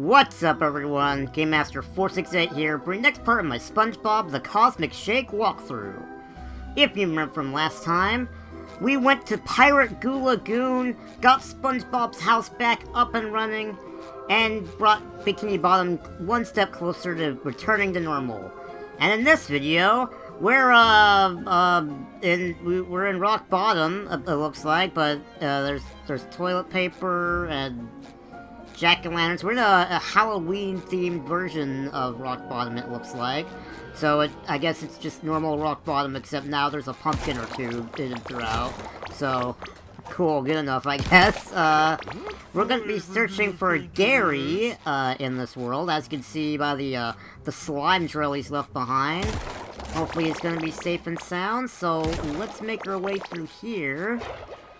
What's up, everyone? Game Master 468 here, bringing next part of my Spongebob the Cosmic Shake walkthrough. If you remember from last time, we went to Pirate Goo Lagoon, got Spongebob's house back up and running, and brought Bikini Bottom one step closer to returning to normal. And in this video, we're in Rock Bottom, it looks like, but there's toilet paper and jack-o'-lanterns. We're in a Halloween-themed version of Rock Bottom, it looks like. So I guess it's just normal Rock Bottom, except now there's a pumpkin or two hidden throughout. So, cool, good enough, I guess. We're gonna be searching for Gary in this world, as you can see by the slime trail he's left behind. Hopefully it's gonna be safe and sound, so let's make our way through here.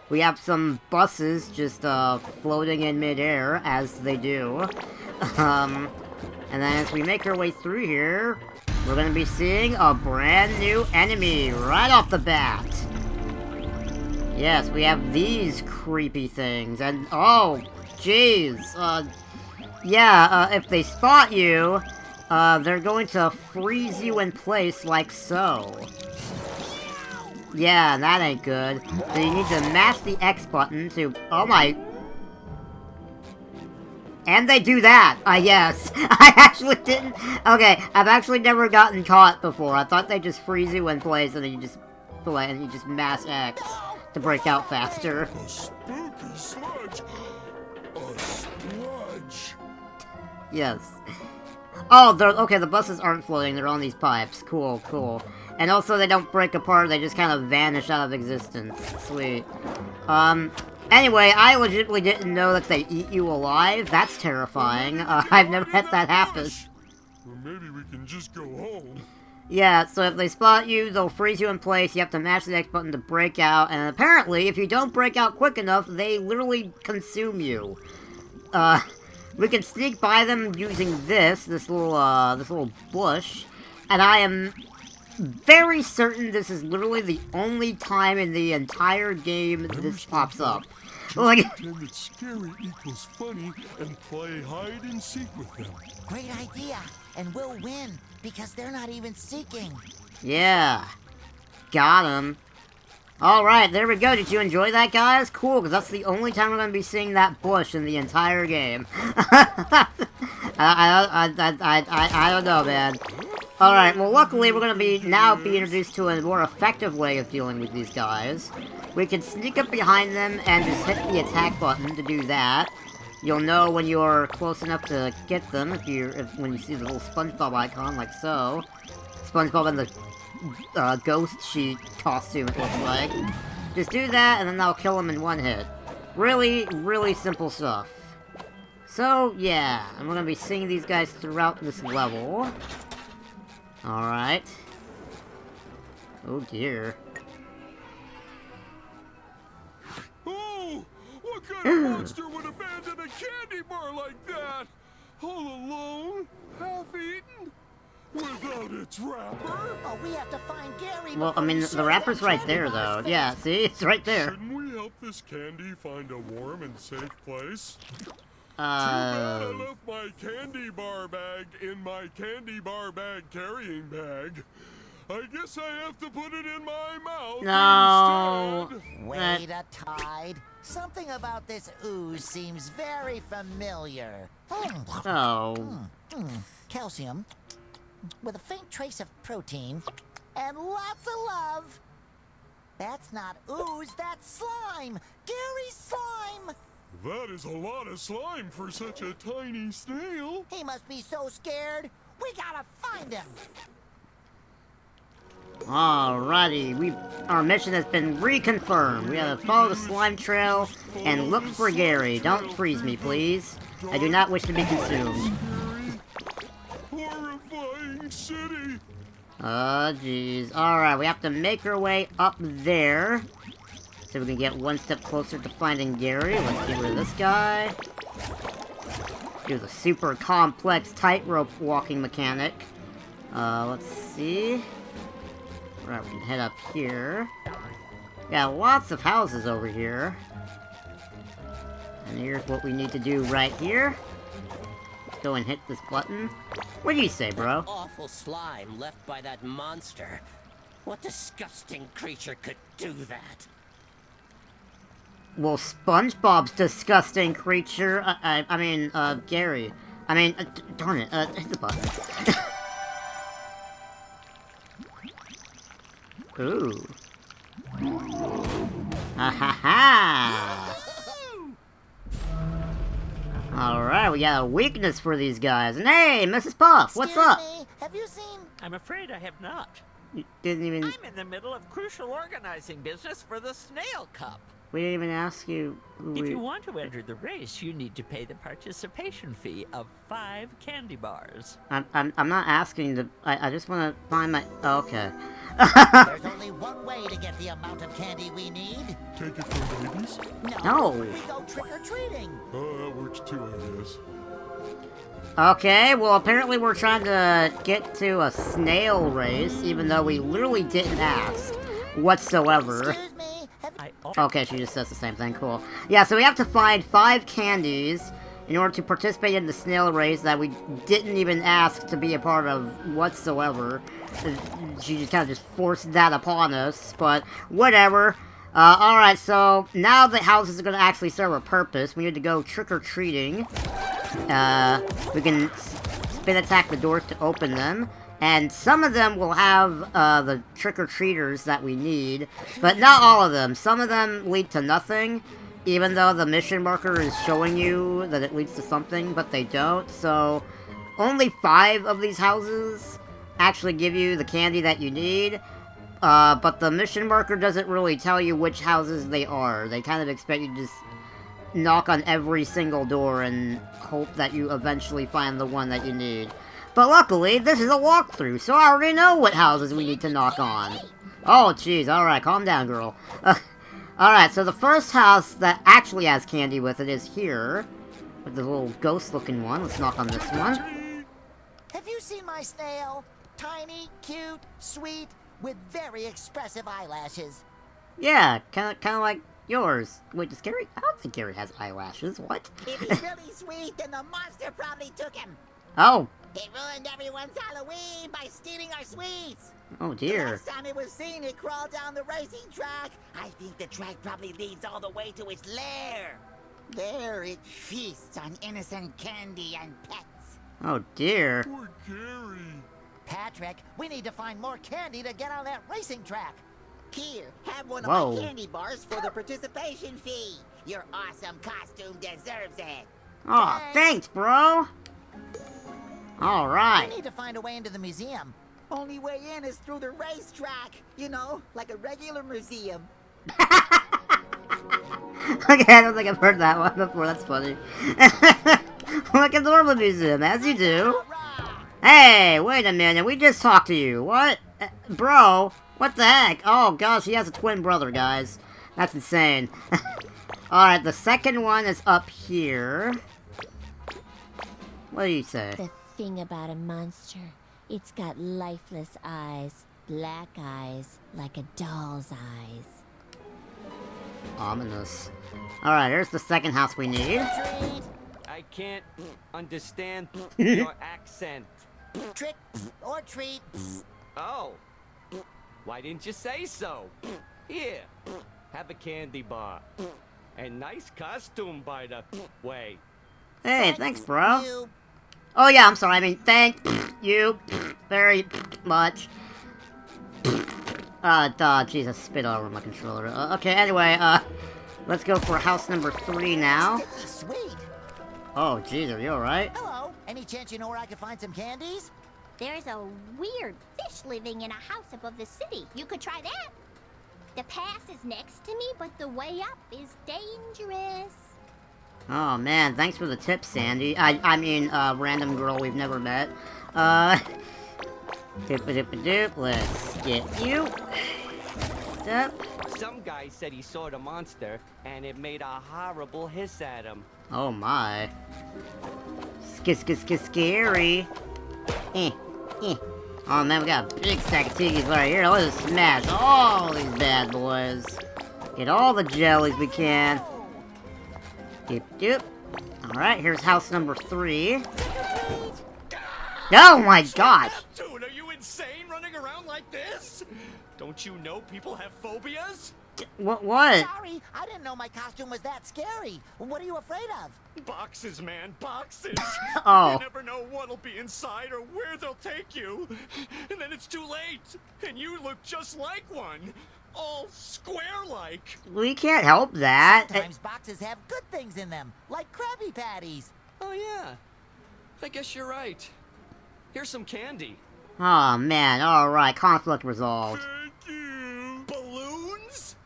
We have some buses just floating in midair, as they do. And then as we make our way through here, we're gonna be seeing a brand new enemy right off the bat. Yes, we have these creepy things, and oh, jeez. If they spot you, they're going to freeze you in place like so. Yeah, that ain't good. So you need to mash the X button to... Oh my... And they do that, yes. I actually didn't... Okay, I've actually never gotten caught before. I thought they just freeze you in place and then you just... And you just mash X to break out faster. A spooky sludge! A sludge! Yes. Oh, okay, the buses aren't floating, they're on these pipes. Cool, cool. And also, they don't break apart, they just kind of vanish out of existence. Sweet. Anyway, I legitimately didn't know that they eat you alive. That's terrifying. I've never had that happen. Or maybe we can just go home. Yeah, so if they spot you, they'll freeze you in place, you have to mash the X button to break out, and apparently, if you don't break out quick enough, they literally consume you. We can sneak by them using this little bush, and I am very certain this is literally the only time in the entire game this pops up. Like, pretend that scary equals funny and play hide and seek with them. Great idea, and we'll win because they're not even seeking. Yeah, got him. Alright, there we go. Did you enjoy that, guys? Cool, because that's the only time we're going to be seeing that bush in the entire game. I don't know, man. Alright, well, luckily we're going to now be introduced to a more effective way of dealing with these guys. We can sneak up behind them and just hit the attack button to do that. You'll know when you're close enough to get them when you see the little Spongebob icon, like so. Spongebob in the ghost sheet costume, it looks like. Just do that, and then that'll kill him in one hit. Really, really simple stuff. So, yeah, I'm gonna be seeing these guys throughout this level. Alright. Oh dear. Oh! What kind of monster would abandon a candy bar like that? All alone? Half-eaten? Without its wrapper? Oh, we have to find Gary. Well, I mean, the wrapper's right there, though. Yeah, see? It's right there. Shouldn't we help this candy find a warm and safe place? Too bad I left my candy bar bag in my candy bar bag carrying bag. I guess I have to put it in my mouth instead. Wait a tide. Something about this ooze seems very familiar. Calcium, with a faint trace of protein, and lots of love. That's not ooze, that's slime! Gary's slime! That is a lot of slime for such a tiny snail. He must be so scared. We gotta find him. Alrighty, our mission has been reconfirmed. We have to follow the slime trail and look for Gary. Don't freeze me, please. I do not wish to be consumed. Horrifying city. Oh, jeez. Alright, we have to make our way up there. So we can get one step closer to finding Gary. Let's get rid of this guy. Do the super complex tightrope walking mechanic. Let's see. Alright, we can head up here. Got lots of houses over here. And here's what we need to do right here. go and hit this button? What do you say, bro? Awful slime left by that monster. What disgusting creature could do that? Well, SpongeBob's disgusting creature. I mean, Gary. I mean, darn it. Hit the button. Ooh. Ha ha ha! Alright, we got a weakness for these guys. And hey, Mrs. Puff, what's up? Excuse me, have you seen... I'm afraid I have not. You didn't even... I'm in the middle of crucial organizing business for the Snail Cup. We didn't even ask you who If you want to enter the race, you need to pay the participation fee of 5 candy bars. I'm not asking to... I just want to find my... Oh, okay. There's only one way to get the amount of candy we need. Take it from babies? No. We go trick-or-treating. Oh, that works too, I guess. Okay, well, apparently we're trying to get to a snail race, even though we literally didn't ask whatsoever. Excuse me, Okay, she just says the same thing, cool. Yeah, so we have to find 5 candies in order to participate in the snail race that we didn't even ask to be a part of whatsoever. She just kind of just forced that upon us, but whatever. Alright, so now the houses are going to actually serve a purpose. We need to go trick-or-treating. We can spin attack the doors to open them. And some of them will have the trick-or-treaters that we need, but not all of them. Some of them lead to nothing, even though the mission marker is showing you that it leads to something, but they don't. So only 5 of these houses actually give you the candy that you need, but the mission marker doesn't really tell you which houses they are. They kind of expect you to just knock on every single door and hope that you eventually find the one that you need. But luckily, this is a walkthrough, so I already know what houses we need to knock on. Oh, jeez, alright, calm down, girl. Alright, so the first house that actually has candy with it is here. With the little ghost-looking one. Let's knock on this one. have you seen my snail? Tiny, cute, sweet, with very expressive eyelashes. Yeah, kind of like yours. Wait, does Gary? I don't think Gary has eyelashes. What? If he's really sweet, then the monster probably took him. Oh. It ruined everyone's Halloween by stealing our sweets. Oh The dear. last time it was seen, it crawled down the racing track. I think the track probably leads all the way to its lair. There it feasts on innocent candy and pets. Oh dear. Poor Gary. Patrick, we need to find more candy to get on that racing track. Here, have one of Whoa. my candy bars for the participation fee. Your awesome costume deserves it. Oh, thanks, bro. All We right. need to find a way into the museum. Only way in is through the racetrack. You know, like a regular museum. Okay, I don't think I've heard that one before. That's funny. Like a normal museum, as you do. Hurrah! Hey, wait a minute. We just talked to you. What? Bro, what the heck? Oh, gosh, he has a twin brother, guys. That's insane. Alright, the second one is up here. What do you say? The thing about a monster, it's got lifeless eyes, black eyes, like a doll's eyes. Ominous. Alright, here's the second house we need. Treat, I can't understand your accent. trick, or treat. Oh, why didn't you say so? Here, have a candy bar. And nice costume, by the way. Hey, thanks, bro. You. Oh, yeah, I'm sorry. I mean, thank you very much. Jeez, I spit all over my controller. Okay, anyway, let's go for house number 3 now. Sticky sweet. Oh, jeez, are you alright? Hello. Any chance you know where I could find some candies? There's a weird fish living in a house above the city. You could try that. The pass is next to me, but the way up is dangerous. Oh, man, thanks for the tip, Sandy. I mean, random girl we've never met. Doop-a-doop-a-doop, let's get you. Up. Some guy said he saw the monster, and it made a horrible hiss at him. Oh, my. Scary. Oh, man, we got a big stack of tickets right here. Let's smash all these bad boys. Get all the jellies we can. Doop-doop. Alright, here's house number 3. Oh my gosh! Dude, are you insane running around like this? Don't you know people have phobias? What? Sorry, I didn't know my costume was that scary. What are you afraid of? Boxes, man, boxes. Oh. You never know what'll be inside or where they'll take you. And then it's too late. And you look just like one. All square-like. We can't help that. Sometimes boxes have good things in them, like Krabby Patties. Oh, yeah. I guess you're right. Here's some candy. Oh man, alright, conflict resolved. Thank you. Balloons?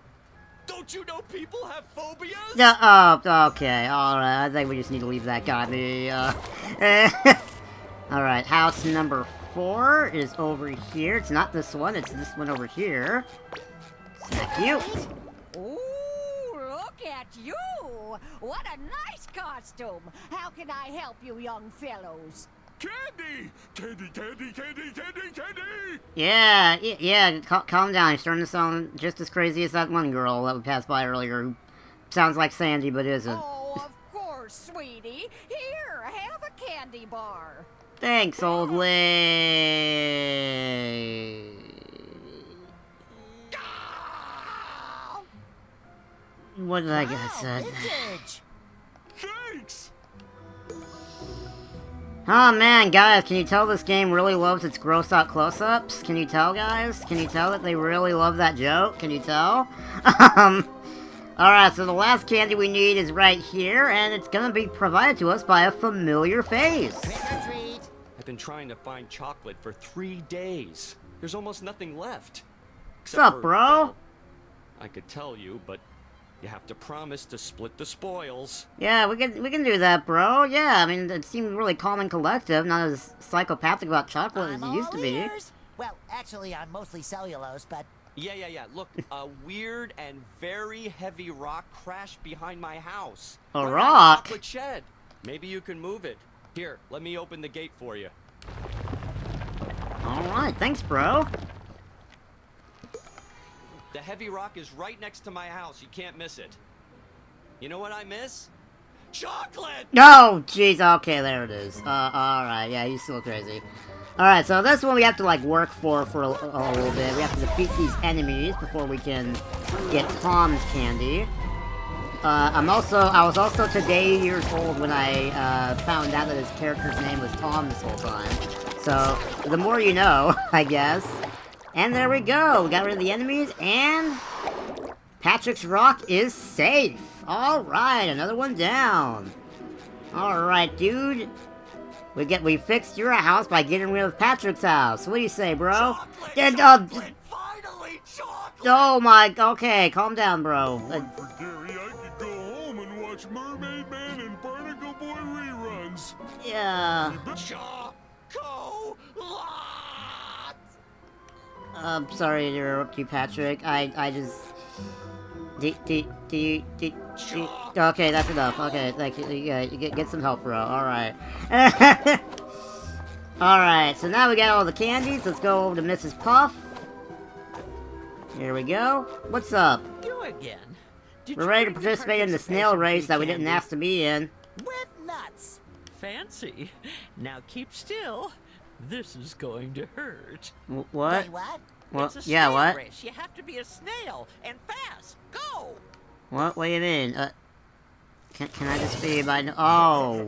Don't you know people have phobias? No, oh, okay, alright, I think we just need to leave that guy be, Alright, house number 4 is over here. It's not this one, it's this one over here. Smack you. Ooh, look at you! What a nice costume! How can I help you, young fellows? Candy! Candy, candy, candy, candy, candy! Yeah, calm down. You're starting to sound just as crazy as that one girl that we passed by earlier who sounds like Sandy but isn't. Oh, of course, sweetie. Here, have a candy bar. Thanks, old lady. What did I get said? Vintage. Thanks! Oh man, guys, can you tell this game really loves its gross out close-ups? Can you tell, guys? Can you tell that they really love that joke? Can you tell? Alright, so the last candy we need is right here, and it's gonna be provided to us by a familiar face. Trick or treat. I've been trying to find chocolate for 3 days. There's almost nothing left. What's up, bro? Well, I could tell you, but you have to promise to split the spoils. Yeah, we can do that, bro. Yeah, I mean, it seemed really calm and collective, not as psychopathic about chocolate as I'm it used to all be. ears. Well, actually, I'm mostly cellulose, but Yeah. Look, a weird and very heavy rock crashed behind my house. A Right by the rock? chocolate shed. Maybe you can move it. Here, let me open the gate for you. Alright, thanks, bro. The heavy rock is right next to my house. You can't miss it. You know what I miss? Chocolate! Oh, jeez, okay, there it is. Alright, yeah, he's still crazy. Alright, so this one we have to, like, work for a little bit. We have to defeat these enemies before we can get Tom's candy. I was also today years old when I, found out that his character's name was Tom this whole time. So, the more you know, I guess. And there we go, we got rid of the enemies, and Patrick's Rock is safe. Alright, another one down. Alright, dude. We fixed your house by getting rid of Patrick's house. What do you say, bro? Chocolate! And, Finally, chocolate! oh my, okay, calm down, bro. For Gary, I could go home and watch Mermaid Man and Barnacle Boy reruns. Yeah. Chocolate! Sorry to interrupt you, Patrick. I just... Okay, that's enough. Okay, thank you. Yeah, you get some help, bro. Alright. Alright, so now we got all the candies. Let's go over to Mrs. Puff. Here we go. What's up? You again. Did We're you ready to bring the participate in the snail participation race fee that we didn't candy? ask to be in. with nuts. Fancy. Now keep still. This is going to hurt. What? Wait, what? What? It's a Yeah, snail what? race. You have to be a snail and fast. Go. What do you mean? Can I just be by... Oh.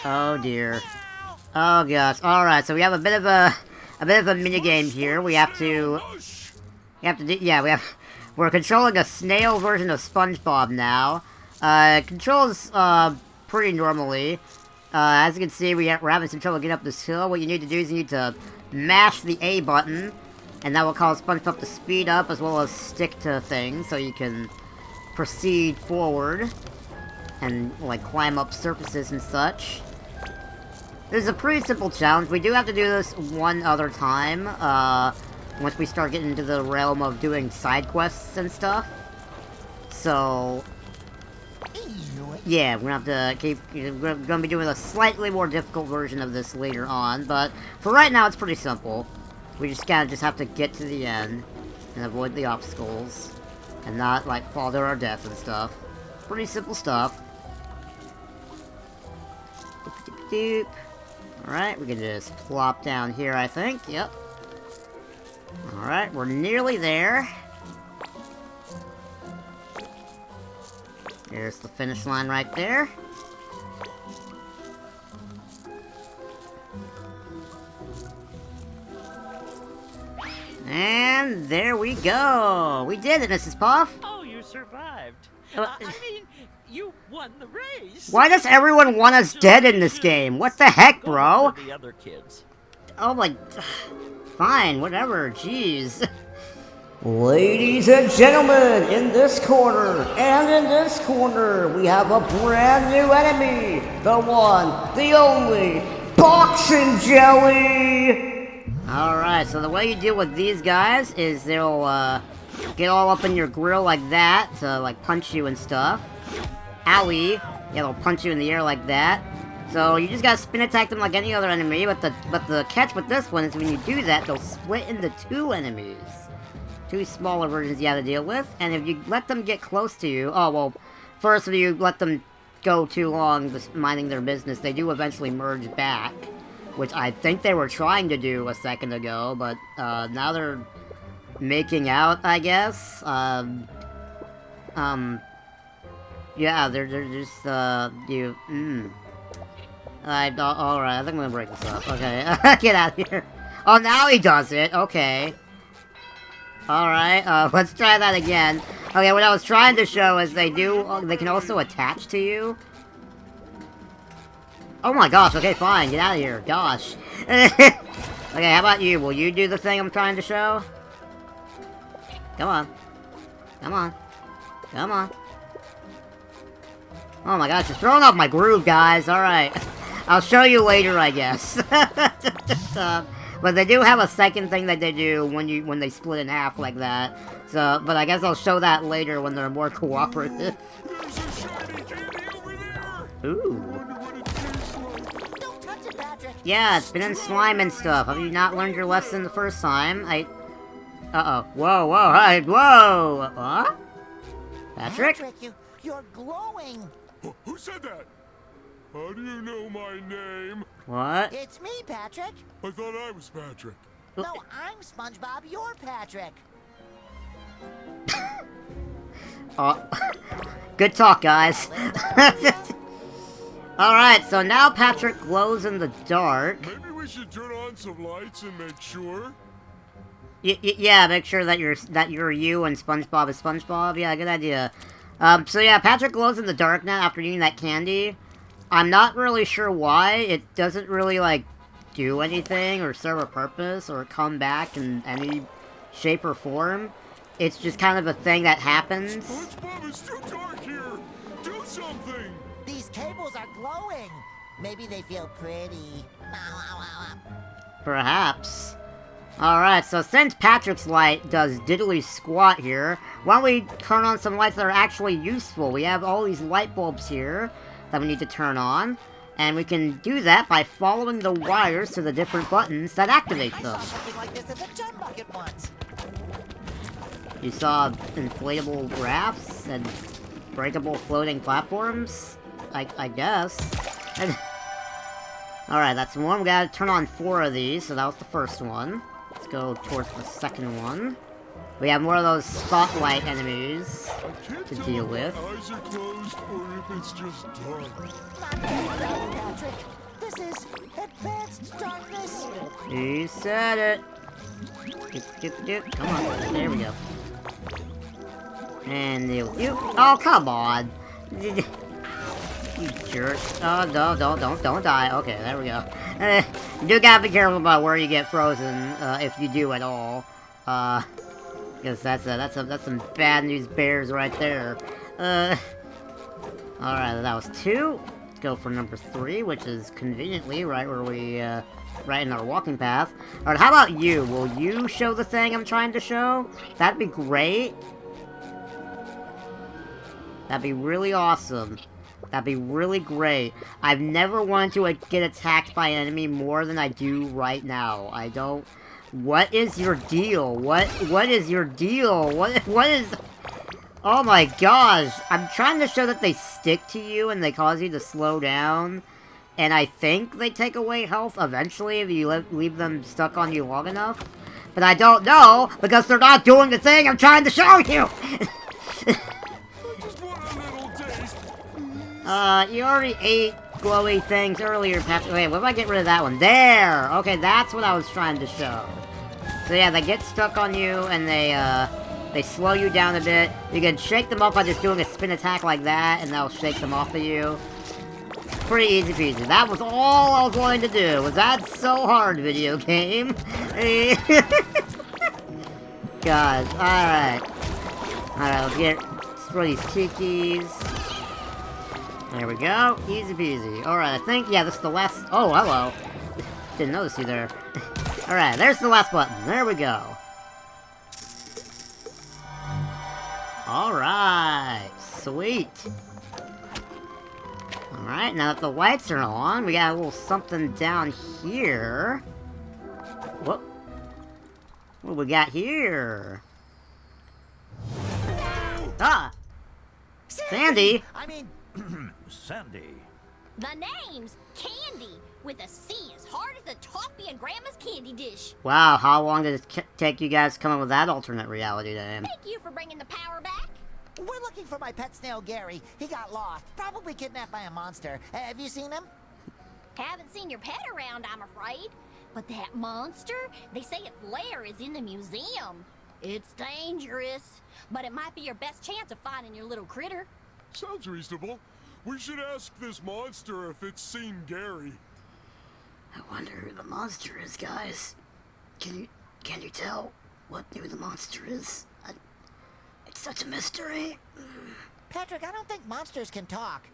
Oh, dear. Oh, gosh. Alright, so we have a bit of a minigame here. We have to... We're controlling a snail version of Spongebob now. It controls, pretty normally. As you can see, we're having some trouble getting up this hill. What you need to do is you need to mash the A button, and that will cause SpongeBob to speed up as well as stick to things, so you can proceed forward and, like, climb up surfaces and such. This is a pretty simple challenge. We do have to do this one other time, once we start getting into the realm of doing side quests and stuff. So, yeah, we're gonna we're gonna be doing a slightly more difficult version of this later on, but for right now it's pretty simple. We just have to get to the end and avoid the obstacles and not, like, fall to our death and stuff. Pretty simple stuff. doop. Alright, we can just plop down here, I think. Yep. Alright, we're nearly there. There's the finish line right there. And there we go! We did it, Mrs. Puff! Oh, you survived. I mean, you won the race. Why does everyone want us dead in this game? What the heck, bro? The other kids. Oh my... Fine, whatever, jeez. Ladies and gentlemen, in this corner and in this corner, we have a brand new enemy. The one, the only, Boxing Jelly! Alright, so the way you deal with these guys is they'll, get all up in your grill like that to, like, punch you and stuff. Owie! Yeah, they'll punch you in the air like that. So you just gotta spin attack them like any other enemy, but the catch with this one is when you do that, they'll split into two enemies. Two smaller versions you have to deal with, and if you let them get close to you, oh well, first if you let them go too long just minding their business, they do eventually merge back, which I think they were trying to do a second ago, but now they're making out, I guess. Yeah, they're just alright, I think I'm gonna break this up. Okay, get out of here. Oh, now he does it. Okay. Alright, let's try that again. Okay, what I was trying to show is they can also attach to you. Oh my gosh, okay, fine, get out of here. Gosh. Okay, how about you? Will you do the thing I'm trying to show? Come on. Come on. Come on. Oh my gosh, you're throwing off my groove, guys. Alright. I'll show you later, I guess. But they do have a second thing that they do when they split in half like that. So, but I guess I'll show that later when they're more cooperative. There's a shiny candy over there! Ooh. Wonder what it tastes like. Don't touch it, Patrick. Yeah, it's been in slime and stuff. Have you not learned your lesson the first time? Uh-oh. Whoa, whoa, hi, whoa! Huh? Patrick? You're glowing. Who said that? How do you know my name? What? It's me, Patrick. I thought I was Patrick. No, I'm Spongebob. You're Patrick. Oh. Good talk, guys. Alright, so now Patrick glows in the dark. Maybe we should turn on some lights and make sure. Yeah, make sure that you're you and SpongeBob is SpongeBob. Yeah, good idea. So yeah, Patrick glows in the dark now after eating that candy. I'm not really sure why. It doesn't really, like, do anything or serve a purpose or come back in any shape or form. It's just kind of a thing that happens. SpongeBob, it's too dark here. Do something. These cables are glowing. Maybe they feel pretty. Perhaps. Alright, so since Patrick's light does diddly squat here, why don't we turn on some lights that are actually useful? We have all these light bulbs here that we need to turn on, and we can do that by following the wires to the different buttons that activate them. I saw something like this at the gem bucket once. You saw inflatable rafts and breakable floating platforms? I guess. Alright, that's one. We gotta turn on 4 of these, so that was the first one. Let's go towards the second one. We have more of those spotlight enemies to deal with. My eyes are closed, or if it's just dark. Not bad, Patrick. This is advanced darkness. You said it. Doop. Come on. There we go. And you. Oh, come on. You jerk. Oh, no, don't die. Okay, there we go. You do gotta be careful about where you get frozen, if you do at all. Because that's some bad news bears right there. Alright, that was 2. Let's go for number 3, which is conveniently right where we, right in our walking path. Alright, how about you? Will you show the thing I'm trying to show? That'd be great. That'd be really awesome. That'd be really great. I've never wanted to get attacked by an enemy more than I do right now. I don't... What is your deal? What is your deal? What is... Oh my gosh. I'm trying to show that they stick to you and they cause you to slow down. and I think they take away health eventually if you leave them stuck on you long enough. But I don't know, because they're not doing the thing I'm trying to show you! Just want a little taste. You already ate glowy things earlier, Patrick. Wait, what if I get rid of that one? There! Okay, that's what I was trying to show. So yeah, they get stuck on you, and they slow you down a bit. You can shake them off by just doing a spin attack like that, and that'll shake them off of you. Pretty easy peasy. That was all I was wanting to do. Was that so hard, video game? Guys, alright. Alright, let's get throw these tikis. There we go. Easy peasy. Alright, I think, yeah, this is the last... Oh, hello. Didn't notice you there. Alright, there's the last button. There we go. Alright. Sweet. Alright, now that the lights are on, we got a little something down here. What? What we got here? Ah! Sandy! I mean, Sandy. The name's Candy, with a C as hard as the toffee in Grandma's candy dish. Wow, how long did it take you guys to come up with that alternate reality name? Thank you for bringing the power back. we're looking for my pet snail, Gary. He got lost. Probably kidnapped by a monster. Have you seen him? Haven't seen your pet around, I'm afraid. But that monster, they say its lair is in the museum. It's dangerous, but it might be your best chance of finding your little critter. Sounds reasonable. We should ask this monster if it's seen Gary. I wonder who the monster is, guys. Can you tell who the monster is? It's such a mystery. Patrick, I don't think monsters can talk.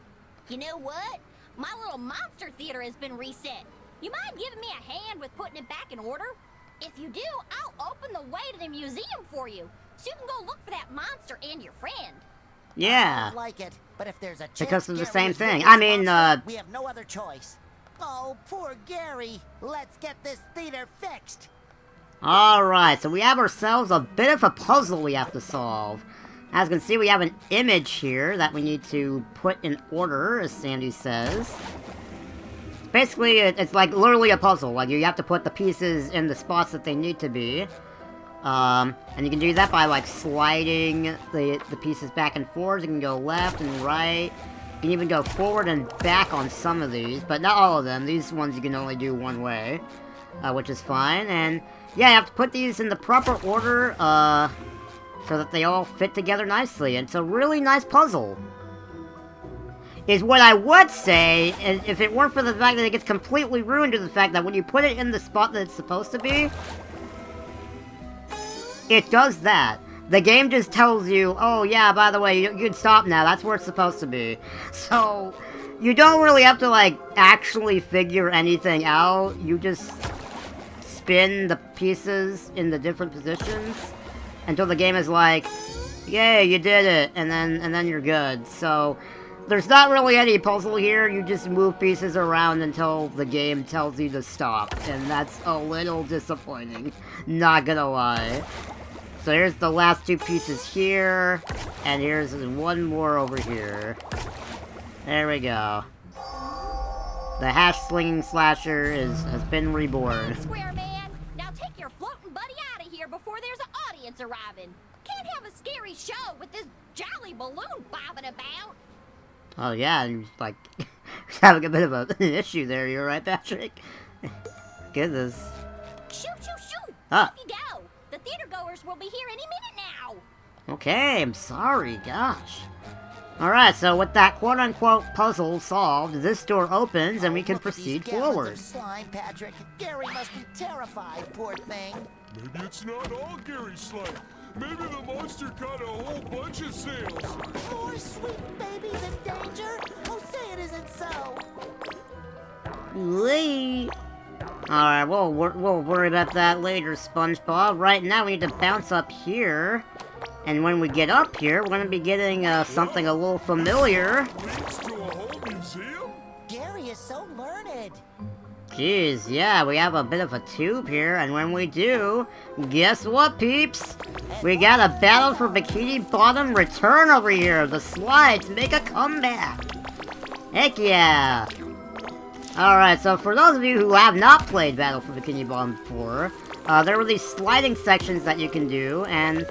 You know what? My little monster theater has been reset. You mind giving me a hand with putting it back in order? If you do, I'll open the way to the museum for you, so you can go look for that monster and your friend. Yeah. I like it, but if there's a chance Because of the Gary same is with thing. this I mean, monster, we have no other choice. Oh, poor Gary. Let's get this theater fixed. Alright, so we have ourselves a bit of a puzzle we have to solve. As you can see, we have an image here that we need to put in order, as Sandy says. Basically, it's like literally a puzzle. Like, you have to put the pieces in the spots that they need to be. And you can do that by, like, sliding the pieces back and forth. You can go left and right. You can even go forward and back on some of these, but not all of them. These ones you can only do one way, which is fine. And, yeah, you have to put these in the proper order, so that they all fit together nicely. And it's a really nice puzzle. Is what I would say, if it weren't for the fact that it gets completely ruined to the fact that when you put it in the spot that it's supposed to be, it does that. The game just tells you, oh yeah, by the way, you can stop now, that's where it's supposed to be. So, you don't really have to, like, actually figure anything out. You just spin the pieces in the different positions until the game is like, yay, you did it, and then you're good. So, there's not really any puzzle here. You just move pieces around until the game tells you to stop, and that's a little disappointing, not gonna lie. So here's the last two pieces here, and here's one more over here. There we go. The hash-slinging slasher has been reborn. Square Man, now take your floating buddy out of here before there's an audience arriving. Can't have a scary show with this jolly balloon bobbing about. Oh yeah, and like having a bit of an issue there. You're right, Patrick. Goodness. Shoot, shoot, shoot! Ah. Off you go! The theater goers will be here any minute now. Okay, I'm sorry. Gosh. All right, so with that quote-unquote puzzle solved, this door opens and we can Look at proceed these gallons forward. of slime, Patrick. Gary must be terrified, poor thing. Maybe it's not all Gary's slime. Maybe the monster caught a whole bunch of snails. Poor sweet babies in danger. Oh, say it isn't so. Wait. Alright, we'll worry about that later, Spongebob. Right now, we need to bounce up here. And when we get up here, we're going to be getting something a little familiar. Leads to a whole museum? Gary is so learned. Jeez, yeah, we have a bit of a tube here, and when we do, guess what, peeps? We got a Battle for Bikini Bottom return over here. The slides make a comeback. Heck yeah. Alright, so for those of you who have not played Battle for Bikini Bottom before, there were these sliding sections that you can do, and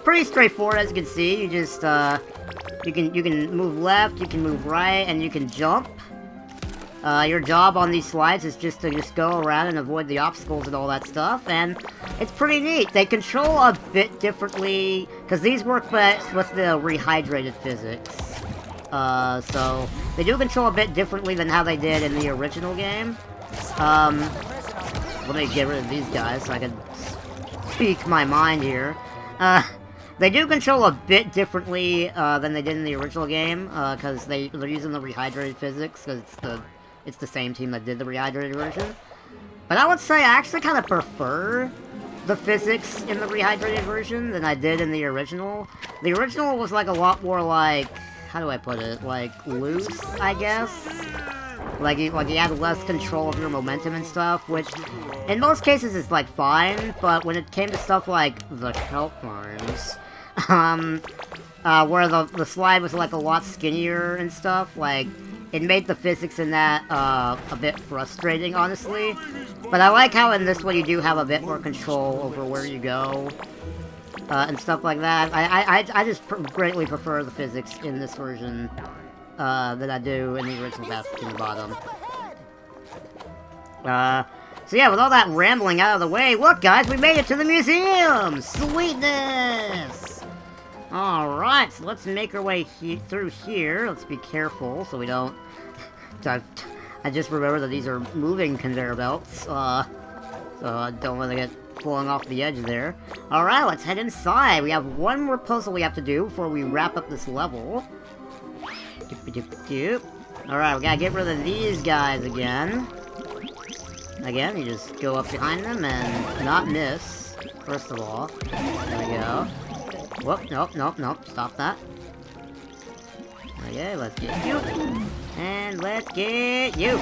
pretty straightforward as you can see. You just, you can move left, you can move right, and you can jump. Your job on these slides is just to go around and avoid the obstacles and all that stuff, and it's pretty neat. They control a bit differently, because these work with the rehydrated physics. So they do control a bit differently than how they did in the original game. Let me get rid of these guys so I can speak my mind here. They do control a bit differently than they did in the original game, because they're using the rehydrated physics, because it's the same team that did the rehydrated version. But I would say I actually kind of prefer the physics in the rehydrated version than I did in the original. The original was like a lot more like, how do I put it? Like loose, I guess. Like you had less control of your momentum and stuff, which in most cases is like fine. But when it came to stuff like the kelp farms, where the slide was like a lot skinnier and stuff, like it made the physics in that a bit frustrating, honestly. But I like how in this one you do have a bit more control over where you go. And stuff like that. I just greatly prefer the physics in this version than I do in the original Battle for Bikini Bottom. So yeah, with all that rambling out of the way, look guys, we made it to the museum! Sweetness! Alright, so let's make our way through here. Let's be careful so we don't... I just remember that these are moving conveyor belts, so I don't want to get flung off the edge there. Alright, let's head inside. We have one more puzzle we have to do before we wrap up this level. Alright, we gotta get rid of these guys again. Again, you just go up behind them and not miss, first of all. There we go. Whoop, nope, stop that. Okay, let's get you. And let's get you.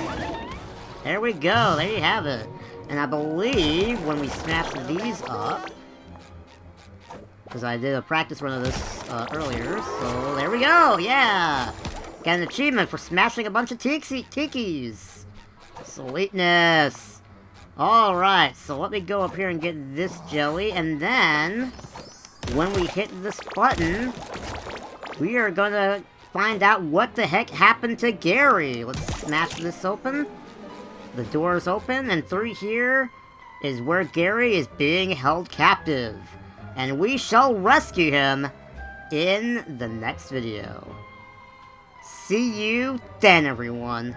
There we go, there you have it. And I believe when we smash these up, because I did a practice run of this earlier, so there we go, yeah! Got an achievement for smashing a bunch of tikis. Sweetness. Alright, so let me go up here and get this jelly, and then, when we hit this button, we are gonna find out what the heck happened to Gary. Let's smash this open. The door is open, and through here is where Gary is being held captive. And we shall rescue him in the next video. See you then, everyone.